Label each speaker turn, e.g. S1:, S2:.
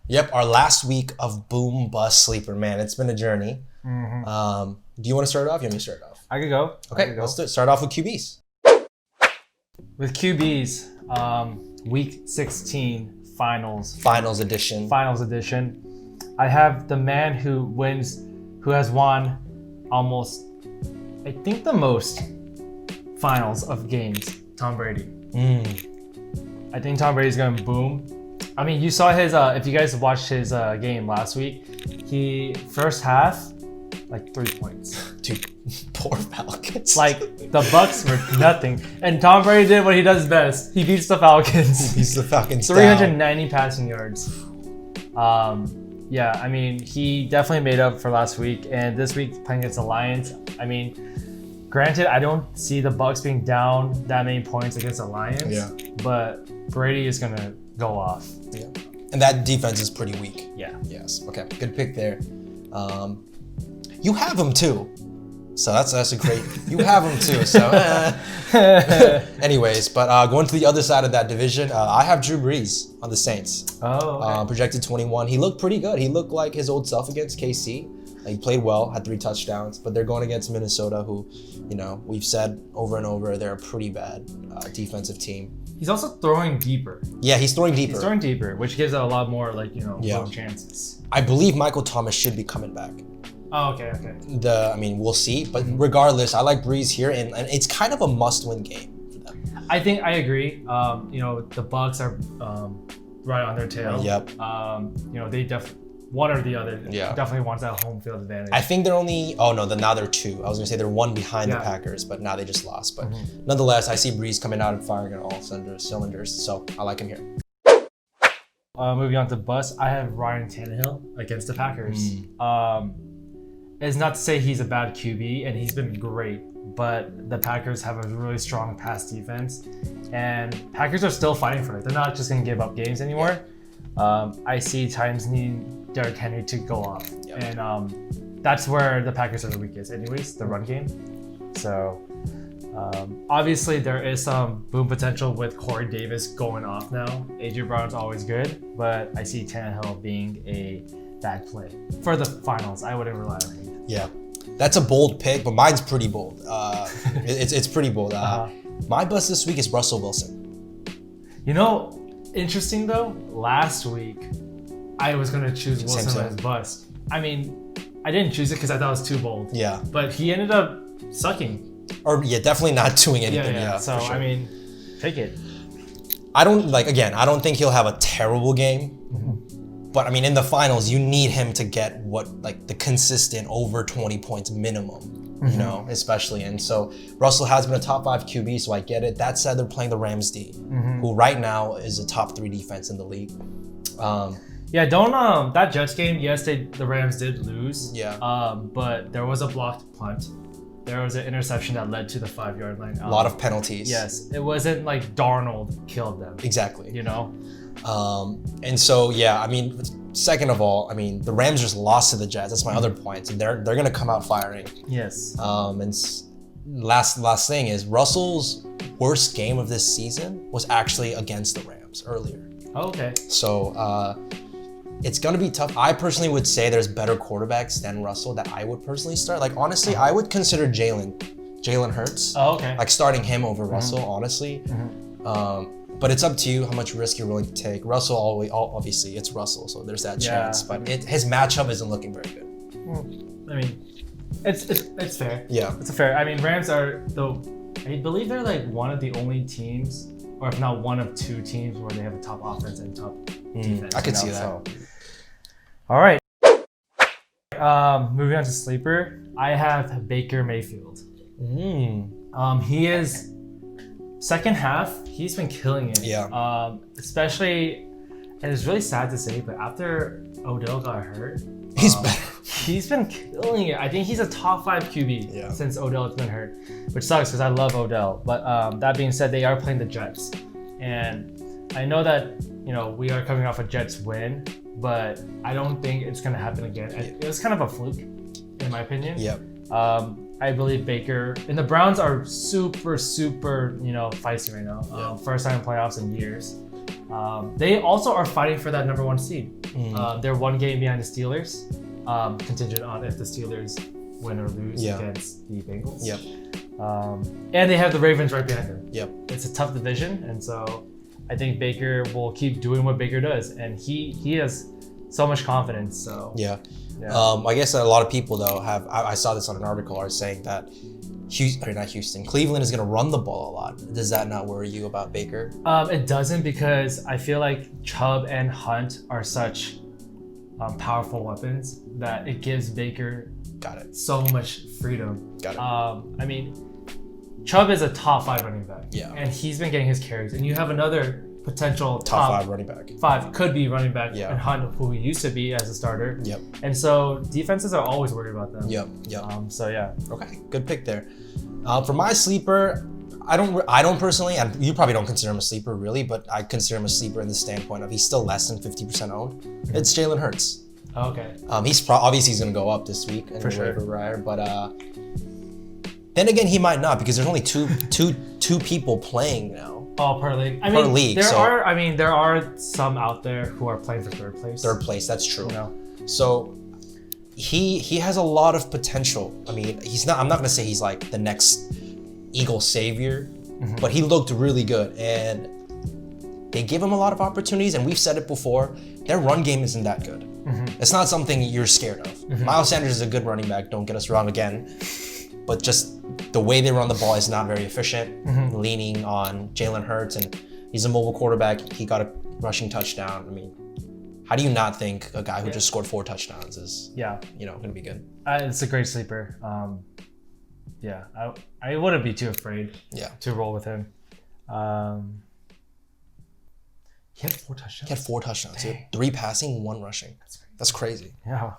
S1: Yep, our last week of boom bust sleeper. Man, it's been a journey. Do you want to start it off? You want me to start it off?
S2: I could go.
S1: Okay, let's start off with QBs.
S2: With QBs, week 16 finals.
S1: Finals edition.
S2: Finals edition. I have the man who has won almost, I think, the most finals of games, Tom Brady. I think Tom Brady's going to boom. I mean, you saw his, if you guys watched his game last week, he first half, like 3 points.
S1: Dude, poor Falcons.
S2: Like, the Bucks were nothing. And Tom Brady did what he does best. He beats the Falcons.
S1: He's the Falcons
S2: 390 passing yards. Yeah, I mean, he definitely made up for last week. And this week, playing against the Lions, I mean, granted, I don't see the Bucks being down that many points against the Lions.
S1: Yeah.
S2: But Brady is going to go off.
S1: Yeah. And that defense is pretty weak.
S2: Yeah.
S1: Yes. Okay. Good pick there. You have him too. So that's a great. You have him too. So, anyways, but going to the other side of that division, I have Drew Brees on the Saints.
S2: Oh. Okay.
S1: Projected 21. He looked pretty good. He looked like his old self against KC. He played well, had 3 touchdowns, but they're going against Minnesota, who, you know, we've said over and over, they're a pretty bad defensive team.
S2: He's also throwing deeper.
S1: Yeah, he's throwing deeper.
S2: He's throwing deeper, which gives it a lot more, like,
S1: Yeah.
S2: more chances.
S1: I believe Michael Thomas should be coming back.
S2: Oh, okay.
S1: I mean, we'll see. But regardless, I like Breeze here, and it's kind of a must-win game for them.
S2: I think I agree. The Bucks are right on their tail.
S1: Yep.
S2: They one or the other
S1: Yeah.
S2: definitely wants that home field advantage.
S1: I think they're only. Oh no, now they're 2. I was gonna say they're 1 behind the
S2: Yeah.
S1: Packers, but now they just lost. But nonetheless, I see Breeze coming out and firing on all cylinders. So I like him here.
S2: Moving on to bus, I have Ryan Tannehill against the Packers. It's not to say he's a bad QB, and he's been great, but the Packers have a really strong pass defense, and Packers are still fighting for it. They're not just going to give up games anymore. I see Titans need Derrick Henry to go off, and that's where the Packers are the weakest anyways, the run game. So obviously there is some boom potential with Corey Davis going off now. A.J. Brown's always good, but I see Tannehill being a bad play. For the finals, I wouldn't rely on him.
S1: Yeah, that's a bold pick, but mine's pretty bold. It's pretty bold. My bust this week is Russell Wilson.
S2: Interesting though, last week I was going to choose Wilson as bust. I mean, I didn't choose it because I thought it was too bold.
S1: Yeah.
S2: But he ended up sucking.
S1: Or definitely not doing anything.
S2: Yeah. So,
S1: for sure.
S2: I mean, take it.
S1: I don't think he'll have a terrible game. But I mean, in the finals, you need him to get the consistent over 20 points minimum, especially. And so Russell has been a top 5 QB, so I get it. That said, they're playing the Rams D, who right now is a top 3 defense in the league.
S2: That Jets game, yes, the Rams did lose.
S1: Yeah.
S2: But there was a blocked punt. There was an interception that led to the 5-yard line.
S1: A lot of penalties.
S2: Yes, it wasn't like Darnold killed them.
S1: Exactly.
S2: And
S1: so, I mean, second of all, I mean, the Rams just lost to the Jets. That's my other point. And they're going to come out firing.
S2: Yes.
S1: And last thing is Russell's worst game of this season was actually against the Rams earlier.
S2: Oh, okay.
S1: So it's going to be tough. I personally would say there's better quarterbacks than Russell that I would personally start. Like, honestly, I would consider Jalen Hurts.
S2: Oh, okay.
S1: Like starting him over Russell, honestly. But it's up to you how much risk you're willing to take. Russell, obviously, it's Russell, so there's that chance. But his matchup isn't looking very good.
S2: I mean, it's fair.
S1: Yeah.
S2: It's fair. I mean, Rams are, though, I believe they're like one of the only teams, or if not one of 2 teams, where they have a top offense and top defense.
S1: I could see that.
S2: So. All right. Moving on to sleeper, I have Baker Mayfield. He is second half. He's been killing it.
S1: Yeah.
S2: Especially, and it's really sad to say, but after Odell got hurt,
S1: he's better.
S2: He's been killing it. I think he's a top 5 QB since Odell has been hurt, which sucks because I love Odell. But that being said, they are playing the Jets, and I know that we are coming off a Jets win, but I don't think it's gonna happen again. It was kind of a fluke, in my opinion.
S1: Yep.
S2: I believe Baker and the Browns are super feisty right now. First time in playoffs in years. They also are fighting for that number 1 seed. They're 1 game behind the Steelers, contingent on if the Steelers win or lose against the Bengals.
S1: Yep.
S2: And they have the Ravens right behind them.
S1: Yep.
S2: It's a tough division, and so I think Baker will keep doing what Baker does, and he has so much confidence. So
S1: yeah. I guess a lot of people though I saw this on an article are saying that Cleveland is going to run the ball a lot. Does that not worry you about Baker?
S2: It doesn't, because I feel like Chubb and Hunt are such powerful weapons that it gives Baker so much freedom. I mean, Chubb is a top 5 running back.
S1: Yeah.
S2: And he's been getting his carries. And you have another potential
S1: top 5 running back.
S2: 5 could be running back, and Hunt, who he used to be as a starter.
S1: Yep.
S2: And so defenses are always worried about them.
S1: Yep.
S2: So yeah.
S1: Okay, good pick there. For my sleeper, I don't personally, and you probably don't consider him a sleeper really, but I consider him a sleeper in the standpoint of he's still less than 50% owned. It's Jalen Hurts.
S2: Okay.
S1: Obviously he's gonna go up this week in the waiver wire, but then again he might not, because there's only two people playing now.
S2: Oh, per league.
S1: Per league.
S2: There are some out there who are playing for third place.
S1: Third place, that's true.
S2: You know?
S1: So he has a lot of potential. I mean, I'm not gonna say he's like the next Eagle savior, but he looked really good, and they give him a lot of opportunities, and we've said it before, their run game isn't that good. It's not something you're scared of. Miles Sanders is a good running back, don't get us wrong again, but just the way they run the ball is not very efficient, leaning on Jalen Hurts, and he's a mobile quarterback. He got a rushing touchdown. I mean, how do you not think a guy who just scored 4 touchdowns is gonna be good?
S2: It's a great sleeper. I wouldn't be too afraid to roll with him. He had 4 touchdowns.
S1: He had 4 touchdowns. 3 passing, 1 rushing. That's crazy.
S2: Yeah.